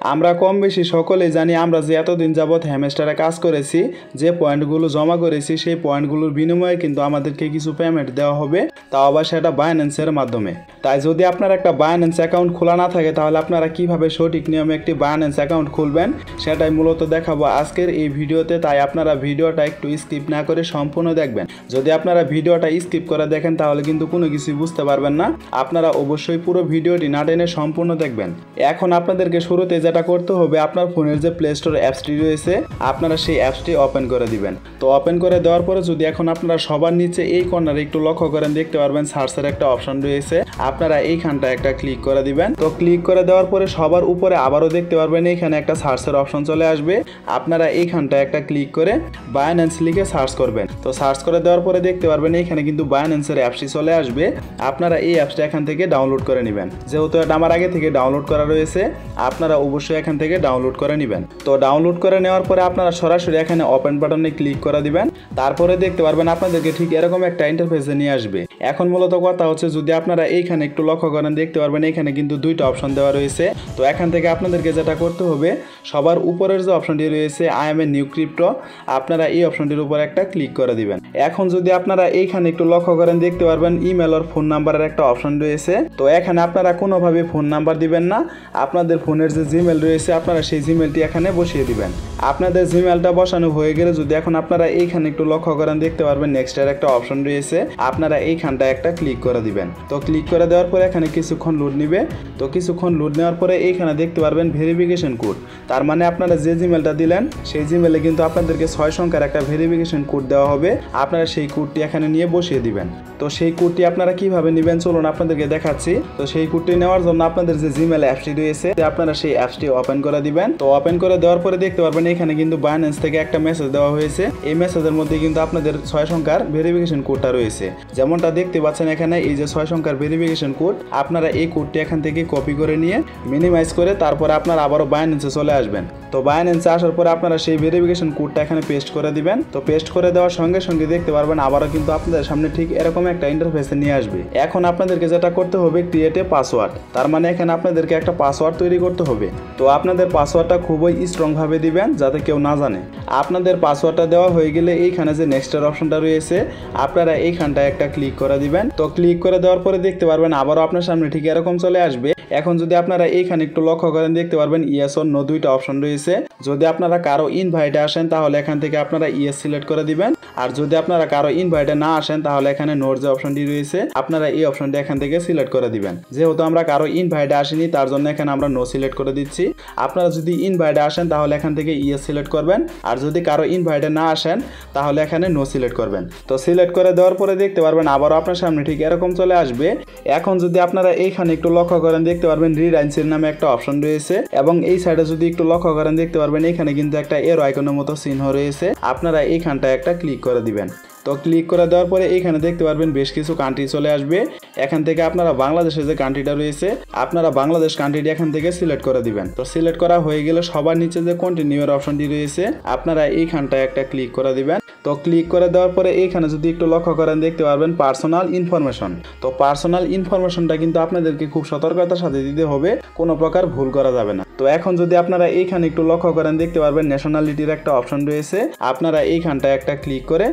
আমরা কম বেশি সকলেই জানি আমরা যে এতদিন যাবৎ হ্যামস্টারে কাজ করেছি, যে পয়েন্টগুলো জমা করেছি সেই পয়েন্টগুলোর বিনিময়ে কিন্তু আমাদেরকে কিছু পেমেন্ট দেওয়া হবে, তাও আবার সেটা বাইন্যান্সের মাধ্যমে। তাই যদি আপনার একটা বাইন্যান্স অ্যাকাউন্ট খোলা না থাকে তাহলে আপনারা কিভাবে সঠিক নিয়মে একটি বাইন্যান্স অ্যাকাউন্ট খুলবেন সেটাই মূলত দেখাবো আজকের এই ভিডিওতে। তাই আপনারা ভিডিওটা একটু স্কিপ না করে সম্পূর্ণ দেখবেন। যদি আপনারা ভিডিওটা স্কিপ করে দেখেন তাহলে কিন্তু কোনো কিছুই বুঝতে পারবেন না। আপনারা অবশ্যই পুরো ভিডিওটি না টেনে সম্পূর্ণ দেখবেন। এখন আপনাদেরকে শুরুতে যেটা করতে হবে, আপনার ফোনের যে প্লে স্টোর অ্যাপসটি রয়েছে আপনারা সেই অ্যাপসটি ওপেন করে দিবেন। তো ওপেন করে দেওয়ার পরে যদি এখন আপনারা সবার নিচে এই কর্নারে একটু লক্ষ্য করেন, দেখতে পারবেন সার্চের একটা অপশন রয়েছে, আপনারা এইখানটা একটা ক্লিক করে দিবেন। তো ক্লিক করে দেওয়ার পরে সবার উপরে আবারও দেখতে পারবেন এইখানে একটা সার্চের অপশন চলে আসবে, আপনারা এইখানটা একটা ক্লিক করে বাইন্যান্স লিখে সার্চ করবেন। তো সার্চ করে দেওয়ার পরে দেখতে পারবেন এইখানে কিন্তু বাইন্যান্সের অ্যাপসটি চলে আসবে, আপনারা এই অ্যাপসটা এখান থেকে ডাউনলোড করে নেবেন। যেহেতু এটা আমার আগে থেকে ডাউনলোড করা রয়েছে আপনারা অবশ্যই এখান থেকে ডাউনলোড করে নেবেন। তো ডাউনলোড করে নেওয়ার পরে আপনারা সরাসরি এখানে ওপেন বাটনে ক্লিক করে দিবেন। তারপরে দেখতে পারবেন আপনাদেরকে ঠিক এরকম একটা ইন্টারফেসে নিয়ে আসবে। এখন মূলত কথা হচ্ছে, যদি আপনারা এইখানে একটু লক্ষ্য করেন দেখতে পারবেন এখানে কিন্তু দুইটা অপশন দেওয়া রয়েছে। তো এখান থেকে আপনাদেরকে যেটা করতে হবে, সবার উপরের যে অপশনটি রয়েছে I M a new crypto, আপনারা এই অপশনটির উপর একটা ক্লিক করে দিবেন। এখন যদি আপনারা এইখানে একটু লক্ষ্য করেন দেখতে পারবেন ইমেল আর ফোন নাম্বারের একটা অপশন রয়েছে। তো এখানে আপনারা কোনোভাবে ফোন নাম্বার দিবেন না, আপনাদের ফোনের যে জিমেল রয়েছে আপনারা সেই জিমেলটি এখানে বসিয়ে দিবেন। আপনাদের জিমেলটা বসানো হয়ে গেলে যদি এখন আপনারা এইখানে একটু লক্ষ্য করেন দেখতে পারবেন নেক্সটের একটা অপশন রয়েছে, আপনারা এইখানটা একটা ক্লিক করে দিবেন। তো ক্লিক করে দেওয়ার পরে এখানে কিছুক্ষণ লোড নিবে। তো কিছুক্ষণ লোড নেওয়ার পরে এইখানে দেখতে পারবেন ভেরিফিকেশন কোড, তার মানে আপনারা যে জিমেলটা দিলেন সেই জিমেলে কিন্তু আপনাদেরকে 6 সংখ্যার একটা ভেরিফিকেশন কোড দেওয়া হবে, আপনারা সেই কোডটি এখানে নিয়ে বসিয়ে দিবেন। তো সেই কোডটি আপনারা কিভাবে নেবেন চলুন আপনাদেরকে দেখাচ্ছি। তো সেই কোডটি নেওয়ার জন্য আপনাদের যে জিমেল অ্যাপসটি রয়েছে আপনারা সেই অ্যাপসটি ওপেন করে দিবেন। তো ওপেন করে দেওয়ার পরে দেখতে পারবেন এখানে কিন্তু বাইন্যান্স থেকে একটা মেসেজ দেওয়া হয়েছে, এই মেসেজের মধ্যে কিন্তু আপনাদের 6 সংখ্যার ভেরিফিকেশন কোডটা রয়েছে। যেমনটা দেখতে পাচ্ছেন এখানে এই যে 6 সংখ্যার ভেরিফিকেশন কোড, আপনারা এই কোডটি এখান থেকে কপি করে নিয়ে মিনিমাইজ করে তারপরে আপনারা আবারও বাইন্যান্সে চলে আসবেন। তো বাইন্যান্সে আসার পরে আপনারা সেই ভেরিফিকেশন কোডটা এখানে পেস্ট করে দিবেন। তো পেস্ট করে দেওয়ার সঙ্গে সঙ্গে দেখতে পারবেন আবারও কিন্তু আপনাদের সামনে ঠিক এরকম একটা ইন্টারফেসে নিয়ে আসবে। এখন আপনাদেরকে যেটা করতে হবে ক্রিয়েট এ পাসওয়ার্ড, তার মানে এখানে আপনাদেরকে একটা পাসওয়ার্ড তৈরি করতে হবে। তো আপনাদের পাসওয়ার্ডটা খুবই স্ট্রং ভাবে দিবেন যাতে কেউ না জানে। আপনাদের পাসওয়ার্ডটা দেওয়া হয়ে গেলে এইখানে যে নেক্সটের অপশনটা রয়েছে আপনারা এইখানটায় একটা ক্লিক করে দিবেন। তো ক্লিক করে দেওয়ার পরে দেখতে পারবেন আবারও আপনার সামনে ঠিক এরকম চলে আসবে। এখন যদি আপনারা এইখানে একটু লক্ষ্য করেন দেখতে পারবেন ইয়েস অর নো দুইটা অপশন রয়েছে। যদি আপনারা কারো ইনভাইটে আসেন তাহলে এখান থেকে আপনারা ইয়েস সিলেক্ট করে দিবেন, আর যদি আপনারা কারো ইনভাইটে না আসেন তাহলে এখানে নোর যে অপশনটি রয়েছে আপনারা এই অপশনটি এখান থেকে সিলেক্ট করে দিবেন। যেহেতু আমরা কারো ইনভাইটে আসিনি তার জন্য এখানে আমরা নো সিলেক্ট করে দিচ্ছি। আপনারা যদি ইনভাইটে আসেন তাহলে এখান থেকে ইয়েস সিলেক্ট করবেন, আর যদি কারো ইনভাইটে না আসেন তাহলে এখানে নো সিলেক্ট করবেন। তো সিলেক্ট করে দেওয়ার পরে দেখতে পারবেন আবারও আপনার সামনে ঠিক এরকম চলে আসবে। এখন যদি আপনারা এইখানে একটু লক্ষ্য করেন দেখতে পারবেন রিড আনসার নামে একটা অপশন রয়েছে, এবং এই সাইডে যদি একটু লক্ষ্য করেন দেখতে পারবেন এখানে কিন্তু একটা এরো আইকনের মতো চিহ্ন রয়েছে, আপনারা এইখানটা একটা ক্লিক করে দিবেন। তো ক্লিক করে দেওয়ার পরে এইখানে দেখতে পারবেন বেশ কিছু কান্ট্রি চলে আসবে। এখান থেকে আপনারা বাংলাদেশের যে কান্ট্রিটা রয়েছে আপনারা বাংলাদেশ কান্ট্রিটি এখান থেকে সিলেক্ট করে দিবেন। তো সিলেক্ট করা হয়ে গেলে সবার নিচে যে কন্টিনিউ এর অপশনটি রয়েছে আপনারা এইখানটায় একটা ক্লিক করে দিবেন। তো ক্লিক করে দেওয়ার পরে এইখানে যদি একটু লক্ষ্য করেন দেখতে পারবেন পার্সোনাল ইনফরমেশন। তো পার্সোনাল ইনফরমেশনটা কিন্তু আপনাদেরকে খুব সতর্কতার সাথে দিতে হবে, কোনো প্রকার ভুল করা যাবে না। তো এখন যদি আপনারা এইখানে একটু লক্ষ্য করেন দেখতে পারবেন ন্যাশনালিটির একটা অপশন রয়েছে, আপনারা এইখানটায় একটা ক্লিক করে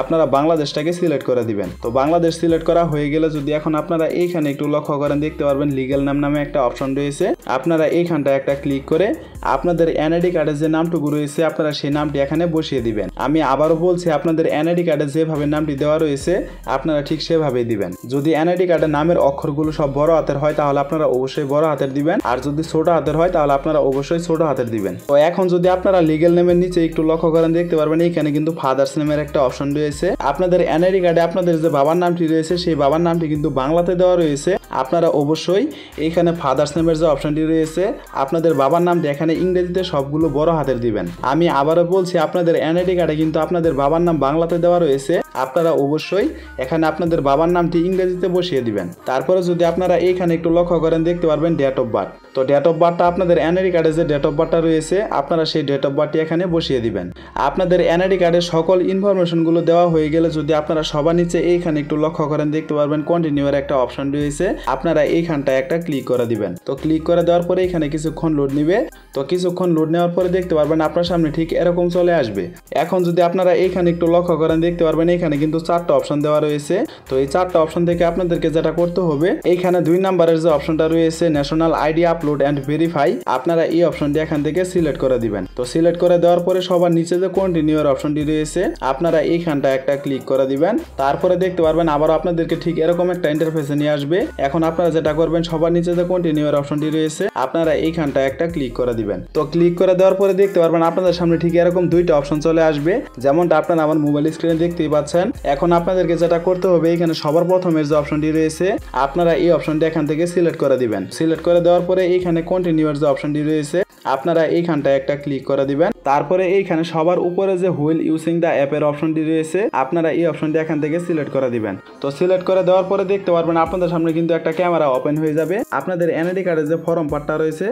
আপনারা বাংলাদেশটাকে সিলেক্ট করে দিবেন। তো বাংলাদেশ সিলেক্ট করা হয়ে গেলে যদি এখন আপনারা এইখানে একটু লক্ষ্য করেন দেখতে পারবেন লিগ্যাল নেম নামে একটা অপশন রয়েছে, আপনারা এইখানটায় একটা ক্লিক করে আপনাদের এনআইডি কার্ডের যে নামটুকু রয়েছে আপনারা সেই নামটি এখানে বসিয়ে দিবেন। আমি আবারও বলছি আপনাদের এনআইডি কার্ডে যেভাবে নামটি দেওয়া রয়েছে আপনারা ঠিক সেভাবেই দিবেন। যদি এনআইডি কার্ডের নামের অক্ষরগুলো সব বড় হাতের হয় তাহলে আপনারা অবশ্যই বড় হাতের দিবেন, আর যদি ছোট হাতের হয় তাহলে আপনারা অবশ্যই ছোট হাতের দিবেন। তো এখন যদি আপনারা লিগ্যাল নেমের নিচে একটু লক্ষ্য করেন দেখতে পারবেন এইখানে কিন্তু ফাদার্স নেমের একটা অপশন রয়েছে। আপনাদের এনআইডি কার্ডে আপনাদের যে বাবার নামটি রয়েছে সেই বাবার নামটি কিন্তু বাংলাতে দেওয়া রয়েছে, আপনারা অবশ্যই এইখানে ফাদার্স নেমের যে অপশনটি রয়েছে আপনাদের বাবার নামটি এখানে ইংরেজিতে সবগুলো বড় হাতের দিবেন। আমি আবারও বলছি আপনাদের এনআইডি কার্ডে কিন্তু আপনাদের বাবার নাম বাংলাতে দেওয়া রয়েছে, আপনারা অবশ্যই এখানে আপনাদের বাবার নামটি ইংরেজিতে বসিয়ে দিবেন। তারপরে যদি আপনারা এইখানে একটু লক্ষ্য করেন দেখতে পারবেন ডেট অফ বার্থ। তো ডেট অফ বার্থটা আপনাদের এনআইডি কার্ডে যে ডেট অফ বার্থটা রয়েছে আপনারা সেই ডেট অফ বার্থটি এখানে বসিয়ে দিবেন। আপনাদের এনআইডি কার্ডের সকল ইনফরমেশনগুলো দেওয়া হয়ে গেলে যদি আপনারা সবার নিচে এইখানে একটু লক্ষ্য করেন দেখতে পারবেন কন্টিনিউ এর একটা অপশন রয়েছে, আপনারা এইখানটায় একটা ক্লিক করে দিবেন। তো ক্লিক করে দেওয়ার পরে এখানে কিছুক্ষণ লোড নিবে। তো কিছুক্ষণ লোড নেওয়ার পরে দেখতে পারবেন আপনার সামনে ঠিক এরকম চলে আসবে। এখন যদি আপনারা এইখানে একটু লক্ষ্য করেন দেখতে পারবেন এখানে কিন্তু 4টা অপশন দেওয়া রয়েছে। তো এই 4টা অপশন থেকে আপনাদেরকে যেটা করতে হবে, এইখানে 2 নম্বরের যে অপশনটা রয়েছে national ID upload and verify, আপনারা এই অপশনটি এখান থেকে সিলেক্ট করে দিবেন। তো সিলেক্ট করে দেওয়ার পরে সবার নিচে যে কন্টিনিউ এর অপশনটি রয়েছে আপনারা এইখানটা একটা ক্লিক করে দিবেন। তারপরে দেখতে পারবেন আবারও আপনাদেরকে ঠিক এরকম একটা ইন্টারফেসে নিয়ে আসবে। এখন আপনারা যেটা করবেন সবার নিচে যে কন্টিনিউ এর অপশনটি রয়েছে আপনারা এইখানটা একটা ক্লিক করে দিবেন। তো ক্লিক করে দেওয়ার পরে দেখতে পারবেন আপনাদের সামনে ঠিক এরকম 2টা অপশন চলে আসবে, যেমনটা আপনারা আমার মোবাইল স্ক্রিনে দেখতেই পাচ্ছেন। এখন আপনাদেরকে যেটা করতে হবে এখানে সবার প্রথমের যে অপশনটি রয়েছে আপনারা এই অপশনটি এখান থেকে সিলেক্ট করে দিবেন। সিলেক্ট করে দেওয়ার পরে এইখানে কন্টিনিউ এর যে অপশনটি রয়েছে আপনারা এইখানটা একটা ক্লিক করে দিবেন। তারপরে এইখানে সবার উপরে যে হুইল ইউজিং দ্য অ্যাপের অপশনটি রয়েছে আপনারা এই অপশনটি এখান থেকে সিলেক্ট করে দিবেন। তো সিলেক্ট করে দেওয়ার পরে দেখতে পারবেন আপনাদের সামনে কিন্তু একটা ক্যামেরা ওপেন হয়ে যাবে। আপনাদের এনআইডি কার্ডের যে ফর্ম পার্টটা রয়েছে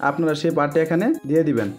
আপনারা সেই পার্টটি এখানে দিয়ে দিবেন।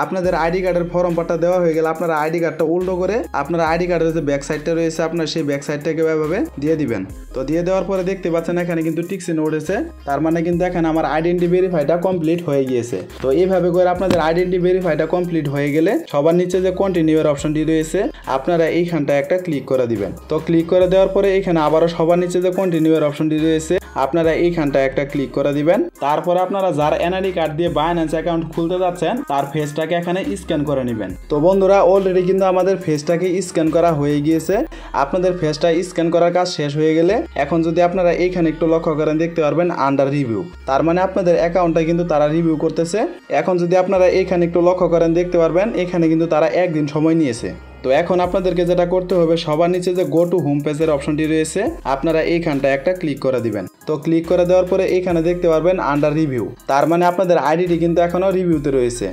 আপনাদের আইডি কার্ডের ফর্ম পার্টটা দেওয়া হয়ে গেলে আপনারা আইডি কার্ডটা উল্টো করে আপনারা আইডি কার্ডের যে ব্যাক সাইডটা রয়েছে আপনারা সেই ব্যাক সাইডটাকে এভাবে দিয়ে দিবেন। তো দিয়ে দেওয়ার পরে দেখতে পাচ্ছেন এখানে কিন্তু টিক চিহ্ন উঠেছে, তার মানে কিন্তু এখানে আমার আইডেন্টি ভেরিফাইটা কমপ্লিট হয়ে গিয়েছে। তো এইভাবে করে আপনাদের আইডেন্টি ভেরিফাইটা কমপ্লিট হয়ে গেলে সবার নিচে যে কন্টিনিউ এর অপশনটি রয়েছে আপনারা এইখানটা একটা ক্লিক করে দিবেন। তো ক্লিক করে দেওয়ার পরে এখানে আবারও সবার নিচে যে কন্টিনিউ এর অপশনটি রয়েছে আপনারা এইখানটা একটা ক্লিক করে দিবেন। তারপর আপনারা যার এনআইডি কার্ড দিয়ে বাইন্যান্স অ্যাকাউন্ট খুলতে যাচ্ছেন তার ফেসটাকে এখানে স্ক্যান করে নেবেন। তো বন্ধুরা অলরেডি কিন্তু আমাদের ফেসটাকে স্ক্যান করা হয়ে গিয়েছে। আপনাদের ফেসটা স্ক্যান করার কাজ শেষ হয়ে গেলে এখন যদি আপনারা এইখানে একটু লক্ষ্য করেন দেখতে পারবেন আন্ডার রিভিউ, তার মানে আপনাদের অ্যাকাউন্টটা কিন্তু তারা রিভিউ করতেছে। এখন যদি আপনারা এইখানে একটু লক্ষ্য করেন দেখতে পারবেন এখানে কিন্তু তারা 1 দিন সময় নিয়েছে। তো এখন আপনাদেরকে যেটা করতে হবে সবার নিচে যে গো টু হোম পেজের অপশনটি রয়েছে আপনারা এইখানটা একটা ক্লিক করে দিবেন। তো ক্লিক করে দেওয়ার পরে এইখানে দেখতে পারবেন আন্ডার রিভিউ, তার মানে আপনাদের আইডিটি কিন্তু এখনও রিভিউতে রয়েছে।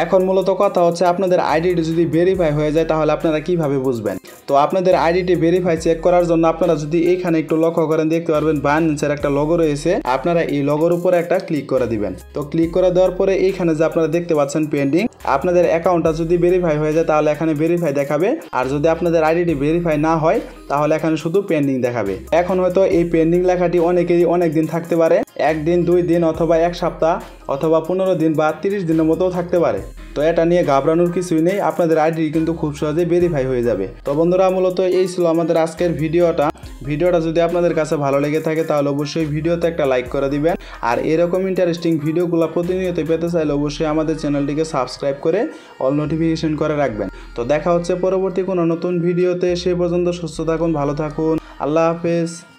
এখন মূলত কথা হচ্ছে আপনাদের আইডিটি যদি ভেরিফাই হয়ে যায় তাহলে আপনারা কিভাবে বুঝবেন। তো আপনাদের আইডিটি ভেরিফাই চেক করার জন্য আপনারা যদি এইখানে একটু লক্ষ্য করেন দেখতে পারবেন বাইন্যান্সের একটা লোগো রয়েছে, আপনারা এই লোগোর উপরে একটা ক্লিক করে দিবেন। তো ক্লিক করে দেওয়ার পরে এইখানে যে আপনারা দেখতে পাচ্ছেন পেন্ডিং, আপনাদের অ্যাকাউন্টটা যদি ভেরিফাই হয়ে যায় তাহলে এখানে ভেরিফাই দেখাবে, আর যদি আপনাদের আইডিটি ভেরিফাই না হয় তাহলে এখানে শুধু পেন্ডিং দেখাবে। এখন হয়তো এই পেন্ডিং লেখাটি অনেকেরই অনেক দিন থাকতে পারে, 1 দিন 2 দিন অথবা 1 সপ্তাহ অথবা 15 দিন বা 30 দিনের মতো থাকতে পারে। তো এটা নিয়ে ঘাবড়ানোর কিছুই নেই, আপনাদের আইডি কিন্তু খুব সহজেই ভেরিফাই হয়ে যাবে। তো বন্ধুরা মূলত এই ছিল আমাদের আজকের ভিডিওটা। যদি আপনাদের কাছে ভালো লেগে থাকে তাহলে অবশ্যই ভিডিওতে একটা লাইক করে দিবেন, আর এরকম ইন্টারেস্টিং ভিডিওগুলো প্রতিনিয়ত পেতে চাইলে অবশ্যই আমাদের চ্যানেলটিকে সাবস্ক্রাইব করে অল নোটিফিকেশন করে রাখবেন। তো দেখা হচ্ছে পরবর্তী কোনো নতুন ভিডিওতে, সে পর্যন্ত সুস্থ থাকুন, ভালো থাকুন, আল্লাহ হাফেজ।